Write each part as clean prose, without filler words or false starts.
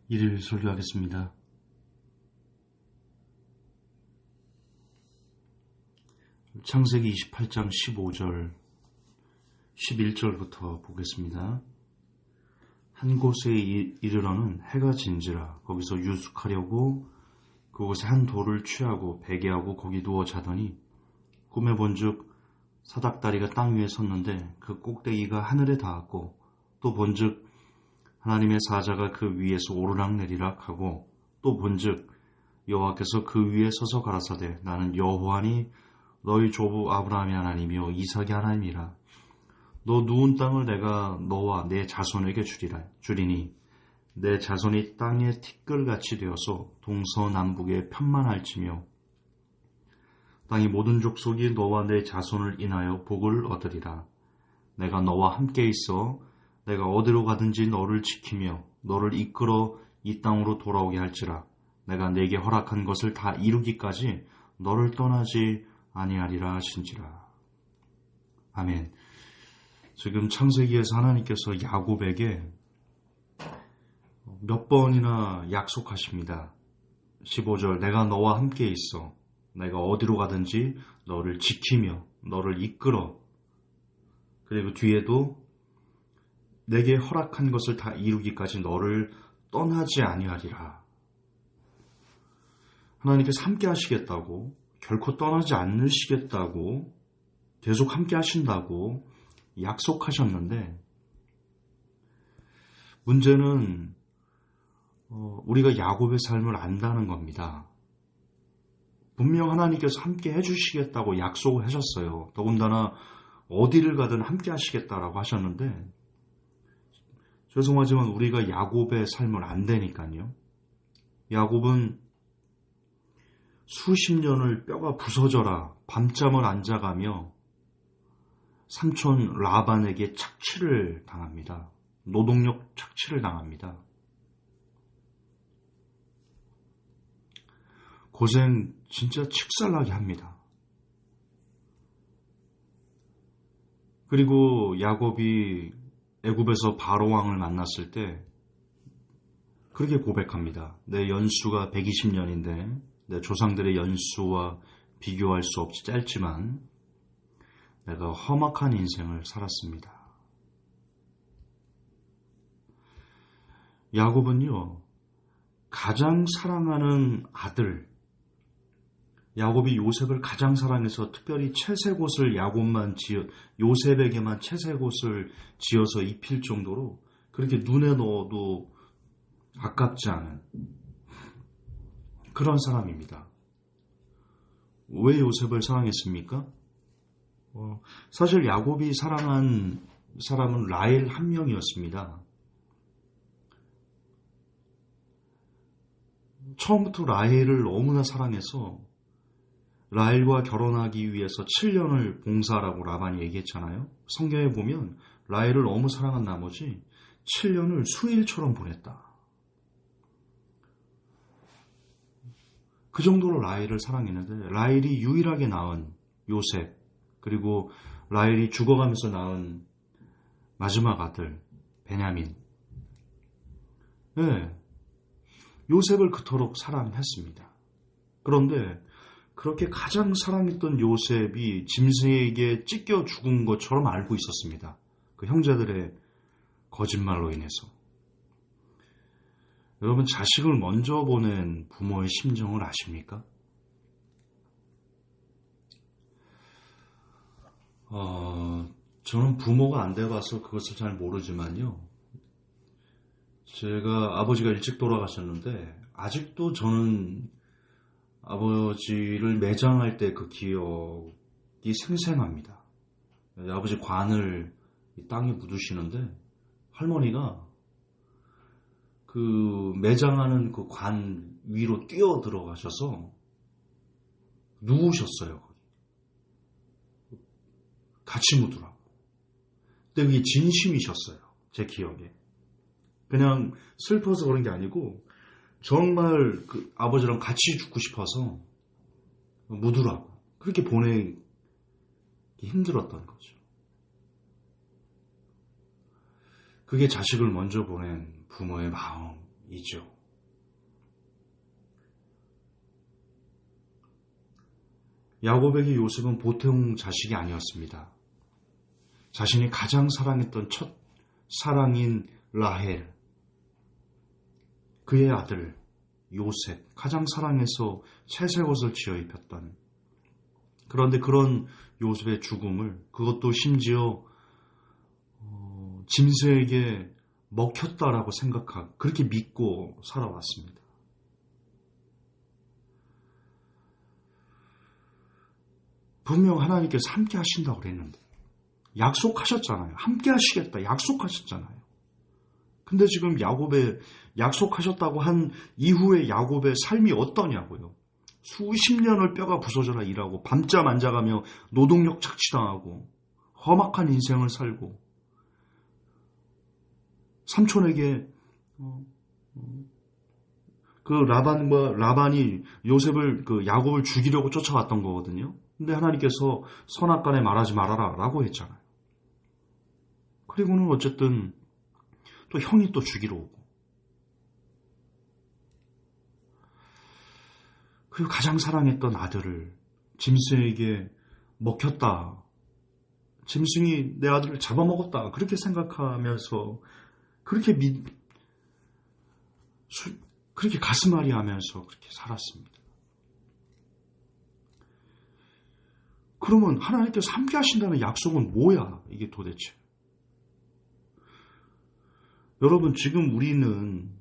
일일 설교하겠습니다. 창세기 28장 15절, 11절부터 보겠습니다. 한 곳에 이르러는 해가 진지라 거기서 유숙하려고 그곳에 한 돌을 취하고 베개하고 거기 누워 자더니 꿈에 본즉 사닥다리가 땅 위에 섰는데 그 꼭대기가 하늘에 닿았고 또 본즉 하나님의 사자가 그 위에서 오르락내리락 하고 또 본즉 여호와께서 그 위에 서서 가라사대 나는 여호와니 너희 조부 아브라함의 하나님이요 이삭의 하나님이라. 너 누운 땅을 내가 너와 내 자손에게 주리니 내 자손이 땅의 티끌같이 되어서 동서남북에 편만할지며 땅의 모든 족속이 너와 내 자손을 인하여 복을 얻으리라. 내가 너와 함께 있어 내가 어디로 가든지 너를 지키며 너를 이끌어 이 땅으로 돌아오게 할지라. 내가 내게 허락한 것을 다 이루기까지 너를 떠나지 아니하리라 하신지라. 아멘. 지금 창세기에서 하나님께서 야곱에게 몇 번이나 약속하십니다. 15절 내가 너와 함께 있어 내가 어디로 가든지 너를 지키며 너를 이끌어. 그리고 뒤에도 내게 허락한 것을 다 이루기까지 너를 떠나지 아니하리라. 하나님께서 함께 하시겠다고, 결코 떠나지 않으시겠다고, 계속 함께 하신다고 약속하셨는데, 문제는 우리가 야곱의 삶을 안다는 겁니다. 분명 하나님께서 함께 해주시겠다고 약속을 하셨어요. 더군다나 어디를 가든 함께 하시겠다라고 하셨는데, 죄송하지만 우리가 야곱의 삶을 안다니까요. 야곱은 수십 년을 뼈가 부서져라 밤잠을 안 자가며 삼촌 라반에게 착취를 당합니다. 노동력 착취를 당합니다. 고생 진짜 칙살나게 합니다. 그리고 야곱이 애굽에서 바로왕을 만났을 때 그렇게 고백합니다. 내 연수가 120년인데 내 조상들의 연수와 비교할 수 없이 짧지만 내가 험악한 인생을 살았습니다. 야곱은요, 가장 사랑하는 아들, 야곱이 요셉을 가장 사랑해서 특별히 채색옷을 요셉에게만 채색옷을 지어서 입힐 정도로 그렇게 눈에 넣어도 아깝지 않은 그런 사람입니다. 왜 요셉을 사랑했습니까? 사실 야곱이 사랑한 사람은 라헬 한 명이었습니다. 처음부터 라헬을 너무나 사랑해서 라헬과 결혼하기 위해서 7년을 봉사하라고 라반이 얘기했잖아요. 성경에 보면 라헬을 너무 사랑한 나머지 7년을 수일처럼 보냈다. 그 정도로 라헬을 사랑했는데 라헬이 유일하게 낳은 요셉, 그리고 라헬이 죽어가면서 낳은 마지막 아들 베냐민, 요셉을 그토록 사랑했습니다. 그런데 그렇게 가장 사랑했던 요셉이 짐승에게 찢겨 죽은 것처럼 알고 있었습니다. 그 형제들의 거짓말로 인해서. 여러분, 자식을 먼저 보낸 부모의 심정을 아십니까? 저는 부모가 안 돼봐서 그것을 잘 모르지만요. 제가 아버지가 일찍 돌아가셨는데 아직도 저는 아버지를 매장할 때 그 기억이 생생합니다. 아버지 관을 땅에 묻으시는데 할머니가 그 매장하는 그 관 위로 뛰어 들어가셔서 누우셨어요. 같이 묻으라고. 근데 그게 진심이셨어요. 제 기억에. 그냥 슬퍼서 그런 게 아니고 정말 그 아버지랑 같이 죽고 싶어서 묻으라고. 그렇게 보내기 힘들었던 거죠. 그게 자식을 먼저 보낸 부모의 마음이죠. 야곱에게 요셉은 보통 자식이 아니었습니다. 자신이 가장 사랑했던 첫 사랑인 라헬, 그의 아들 요셉, 가장 사랑해서 채색 옷을 지어 입혔던, 그런데 그런 요셉의 죽음을, 그것도 심지어 짐승에게 먹혔다라고 생각하고 그렇게 믿고 살아왔습니다. 분명 하나님께서 함께 하신다고 그랬는데, 약속하셨잖아요. 함께 하시겠다 약속하셨잖아요. 근데 지금 야곱의 약속하셨다고 한 이후에 야곱의 삶이 어떠냐고요. 수십 년을 뼈가 부서져라 일하고 밤잠 안 자가며 노동력 착취당하고 험악한 인생을 살고, 삼촌에게 그 라반이 요셉을, 그 야곱을 죽이려고 쫓아왔던 거거든요. 근데 하나님께서 선악간에 말하지 말아라 라고 했잖아요. 그리고는 어쨌든 또 형이 또 죽이러 오고, 그리고 가장 사랑했던 아들을 짐승에게 먹혔다, 짐승이 내 아들을 잡아먹었다, 그렇게 생각하면서 그렇게 그렇게 가슴앓이 하면서 그렇게 살았습니다. 그러면 하나님께서 함께 하신다는 약속은 뭐야, 이게 도대체? 여러분, 지금 우리는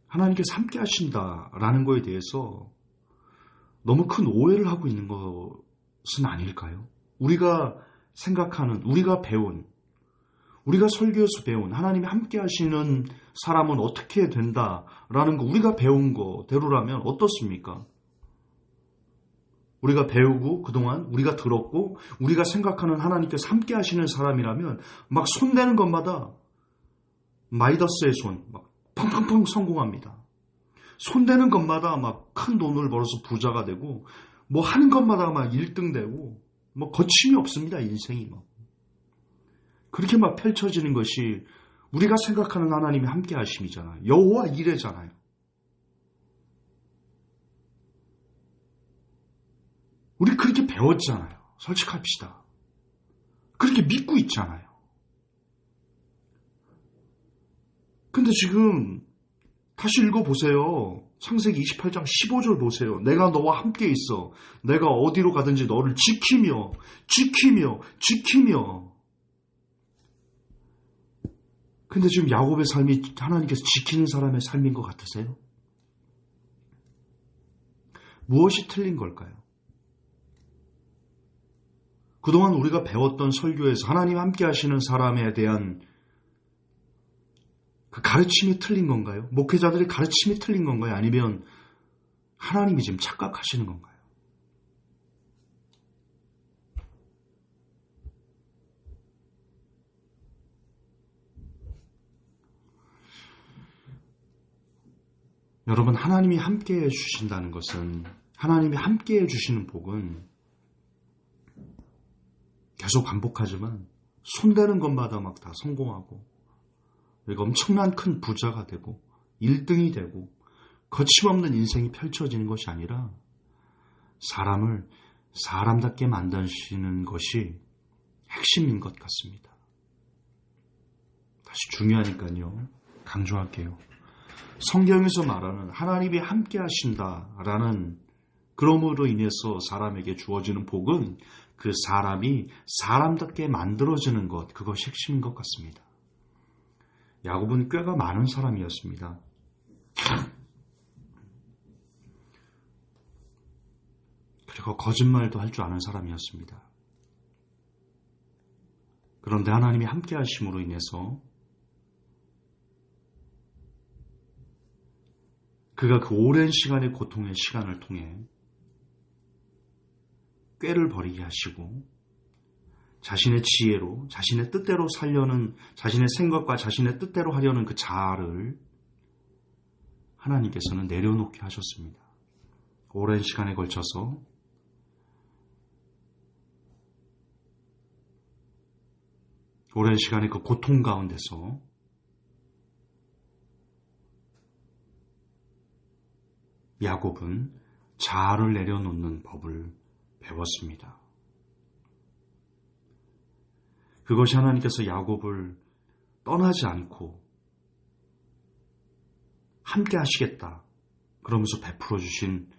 하나님께서 함께 하신다라는 거에 대해서 너무 큰 오해를 하고 있는 것은 아닐까요? 우리가 생각하는, 우리가 배운, 우리가 설교에서 배운 하나님이 함께 하시는 사람은 어떻게 된다라는 거, 우리가 배운 거대로라면 어떻습니까? 우리가 배우고 그동안 우리가 들었고 우리가 생각하는 하나님께서 함께 하시는 사람이라면 막 손대는 것마다 마이더스의 손, 막 펑펑펑 성공합니다. 손대는 것마다 막 큰 돈을 벌어서 부자가 되고, 뭐 하는 것마다 막 1등 되고, 뭐 거침이 없습니다, 인생이. 막 그렇게 막 펼쳐지는 것이 우리가 생각하는 하나님의 함께 하심이잖아요. 여호와 이레잖아요. 우리 그렇게 배웠잖아요. 솔직합시다. 그렇게 믿고 있잖아요. 근데 지금 다시 읽어보세요. 창세기 28장 15절 보세요. 내가 너와 함께 있어. 내가 어디로 가든지 너를 지키며. 근데 지금 야곱의 삶이 하나님께서 지키는 사람의 삶인 것 같으세요? 무엇이 틀린 걸까요? 그동안 우리가 배웠던 설교에서 하나님 함께 하시는 사람에 대한 그 가르침이 틀린 건가요? 목회자들의 가르침이 틀린 건가요? 아니면 하나님이 지금 착각하시는 건가요? 여러분, 하나님이 함께해 주신다는 것은, 하나님이 함께해 주시는 복은 계속 반복하지만 손대는 것마다 막 다 성공하고, 그리고 엄청난 큰 부자가 되고 1등이 되고 거침없는 인생이 펼쳐지는 것이 아니라 사람을 사람답게 만드시는 것이 핵심인 것 같습니다. 다시 중요하니까요, 강조할게요. 성경에서 말하는 하나님이 함께 하신다라는, 그러므로 인해서 사람에게 주어지는 복은 그 사람이 사람답게 만들어지는 것, 그것이 핵심인 것 같습니다. 야곱은 꾀가 많은 사람이었습니다. 그리고 거짓말도 할 줄 아는 사람이었습니다. 그런데 하나님이 함께 하심으로 인해서 그가 그 오랜 시간의 고통의 시간을 통해 꾀를 버리게 하시고, 자신의 지혜로, 자신의 뜻대로 살려는, 자신의 생각과 자신의 뜻대로 하려는 그 자아를 하나님께서는 내려놓게 하셨습니다. 오랜 시간에 걸쳐서 오랜 시간의 그 고통 가운데서 야곱은 자아를 내려놓는 법을 배웠습니다. 그것이 하나님께서 야곱을 떠나지 않고 함께 하시겠다 그러면서 베풀어 주신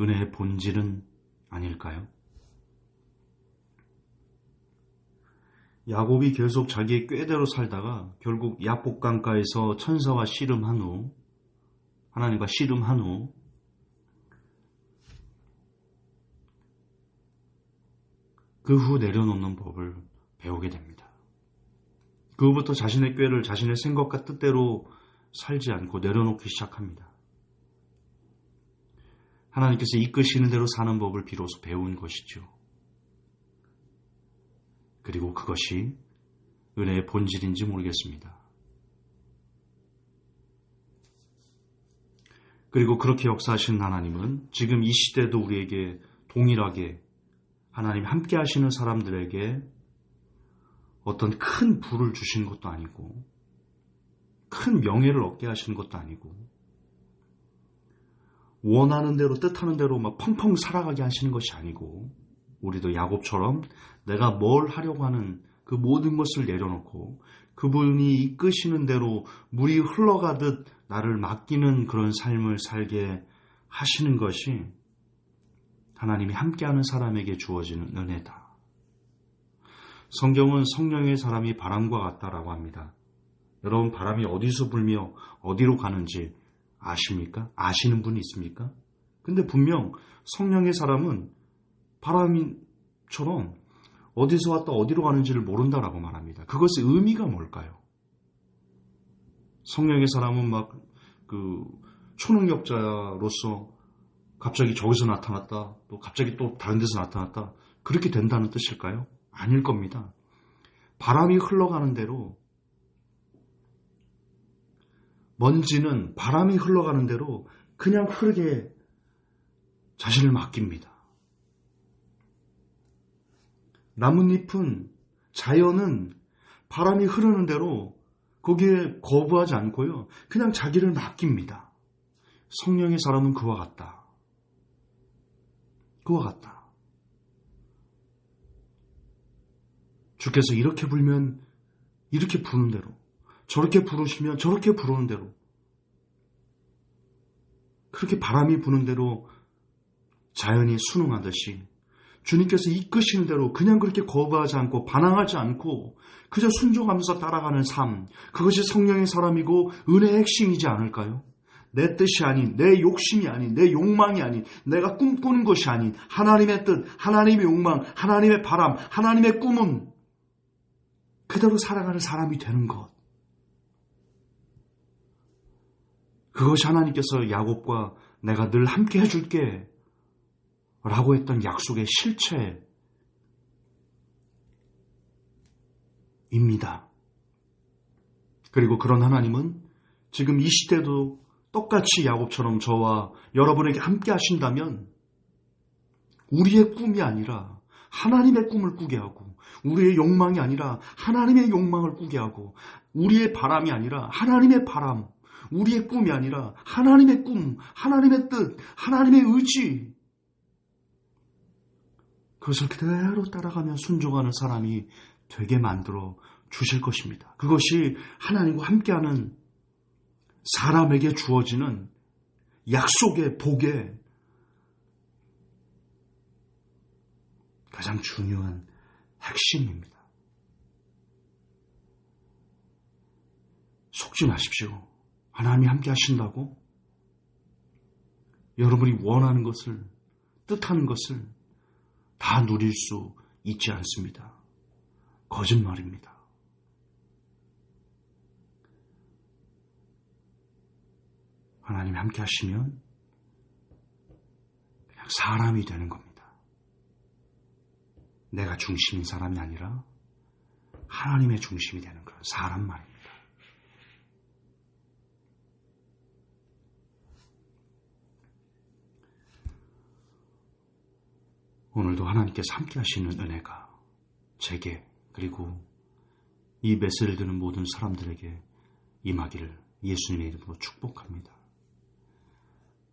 은혜의 본질은 아닐까요? 야곱이 계속 자기의 꾀대로 살다가 결국 야복강가에서 천사와 씨름한 후, 하나님과 씨름한 후 그 후 내려놓는 법을 배우게 됩니다. 그 후부터 자신의 꾀를 자신의 생각과 뜻대로 살지 않고 내려놓기 시작합니다. 하나님께서 이끄시는 대로 사는 법을 비로소 배운 것이죠. 그리고 그것이 은혜의 본질인지 모르겠습니다. 그리고 그렇게 역사하시는 하나님은 지금 이 시대도 우리에게 동일하게 하나님 함께 하시는 사람들에게 어떤 큰 부를 주시는 것도 아니고 큰 명예를 얻게 하시는 것도 아니고 원하는 대로 뜻하는 대로 막 펑펑 살아가게 하시는 것이 아니고 우리도 야곱처럼 내가 뭘 하려고 하는 그 모든 것을 내려놓고 그분이 이끄시는 대로 물이 흘러가듯 나를 맡기는 그런 삶을 살게 하시는 것이 하나님이 함께하는 사람에게 주어지는 은혜다. 성경은 성령의 사람이 바람과 같다라고 합니다. 여러분, 바람이 어디서 불며 어디로 가는지 아십니까? 아시는 분이 있습니까? 근데 분명 성령의 사람은 바람처럼 어디서 왔다 어디로 가는지를 모른다라고 말합니다. 그것의 의미가 뭘까요? 성령의 사람은 막 초능력자로서 갑자기 저기서 나타났다, 또 갑자기 또 다른 데서 나타났다, 그렇게 된다는 뜻일까요? 아닐 겁니다. 바람이 흘러가는 대로, 먼지는 바람이 흘러가는 대로 그냥 흐르게 자신을 맡깁니다. 나뭇잎은, 자연은 바람이 흐르는 대로 거기에 거부하지 않고요, 그냥 자기를 맡깁니다. 성령의 사람은 그와 같다. 그와 같다. 주께서 이렇게 불면 이렇게 부는 대로, 저렇게 부르시면 저렇게 부르는 대로, 그렇게 바람이 부는 대로 자연이 순응하듯이 주님께서 이끄시는 대로 그냥 그렇게 거부하지 않고 반항하지 않고 그저 순종하면서 따라가는 삶, 그것이 성령의 사람이고 은혜의 핵심이지 않을까요? 내 뜻이 아닌, 내 욕심이 아닌, 내 욕망이 아닌, 내가 꿈꾸는 것이 아닌 하나님의 뜻, 하나님의 욕망, 하나님의 바람, 하나님의 꿈은 그대로 살아가는 사람이 되는 것. 그것이 하나님께서 야곱과 내가 늘 함께 해줄게 라고 했던 약속의 실체입니다. 그리고 그런 하나님은 지금 이 시대도 똑같이 야곱처럼 저와 여러분에게 함께 하신다면 우리의 꿈이 아니라 하나님의 꿈을 꾸게 하고, 우리의 욕망이 아니라 하나님의 욕망을 꾸게 하고, 우리의 바람이 아니라 하나님의 바람, 우리의 꿈이 아니라 하나님의 꿈, 하나님의 뜻, 하나님의 의지, 그것을 그대로 따라가며 순종하는 사람이 되게 만들어 주실 것입니다. 그것이 하나님과 함께하는 사람에게 주어지는 약속의 복의 가장 중요한 핵심입니다. 속지 마십시오. 하나님이 함께 하신다고 여러분이 원하는 것을, 뜻하는 것을 다 누릴 수 있지 않습니다. 거짓말입니다. 하나님이 함께 하시면 그냥 사람이 되는 겁니다. 내가 중심인 사람이 아니라 하나님의 중심이 되는 그런 사람 말입니다. 오늘도 하나님께서 함께 하시는 은혜가 제게, 그리고 이 메시지를 듣는 모든 사람들에게 임하기를 예수님의 이름으로 축복합니다.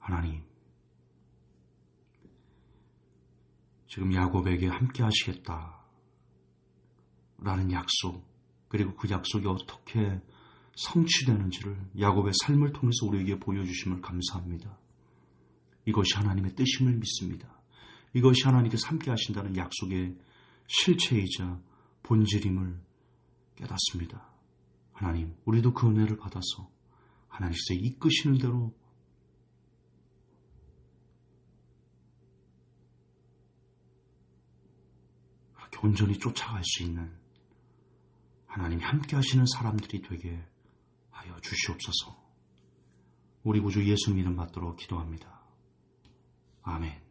하나님, 지금 야곱에게 함께 하시겠다 라는 약속, 그리고 그 약속이 어떻게 성취되는지를 야곱의 삶을 통해서 우리에게 보여주심을 감사합니다. 이것이 하나님의 뜻임을 믿습니다. 이것이 하나님께서 함께 하신다는 약속의 실체이자 본질임을 깨닫습니다. 하나님, 우리도 그 은혜를 받아서 하나님께서 이끄시는 대로 그렇게 온전히 쫓아갈 수 있는 하나님이 함께 하시는 사람들이 되게 하여 주시옵소서. 우리 구주 예수 이름 받도록 기도합니다. 아멘.